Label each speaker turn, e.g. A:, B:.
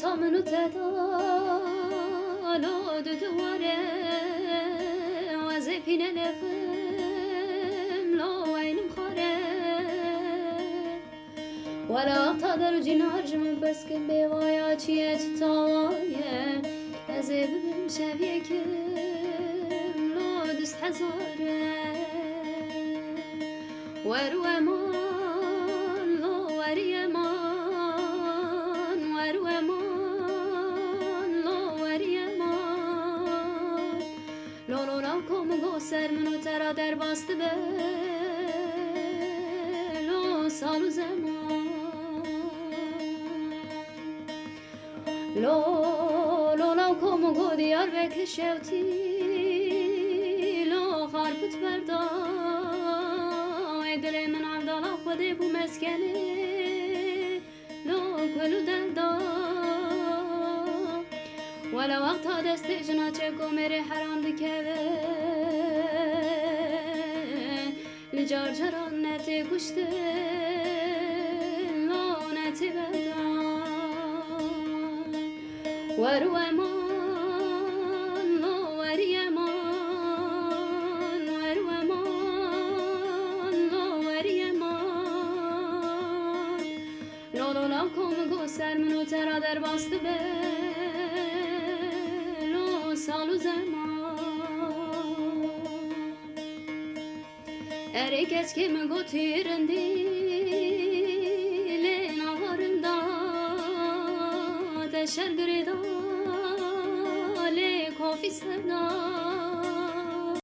A: تا منو تدالا دو دواره وزی پینه نفم لا وینم خاره ولا تا در جنار جمع بس کن بیوایا چیه تاوایه ازی ببین شویه کم لا دست حزاره ورو امان لا وری امان ورو امان لا وری امان لولو لاو کم گو سر منو ترا در باست به لو سالو زمان لو لاو کم گو دیار بکشوتی لو خارپت بردای دل من عبدالله خودی بو مسکنه لو کلو دردا ولا وقتا دست جنا چکو میره حرام دکوه لجار جران نتی کشته لو نتی بدان ورو امان لو وری امان ورو امان لو وری امان لولو لاو کم گو سر منو ترا در باست به لو سالو زمان اره کچ که من گو تیرندی لین آوارندا تشر گریدا لی کافی سردا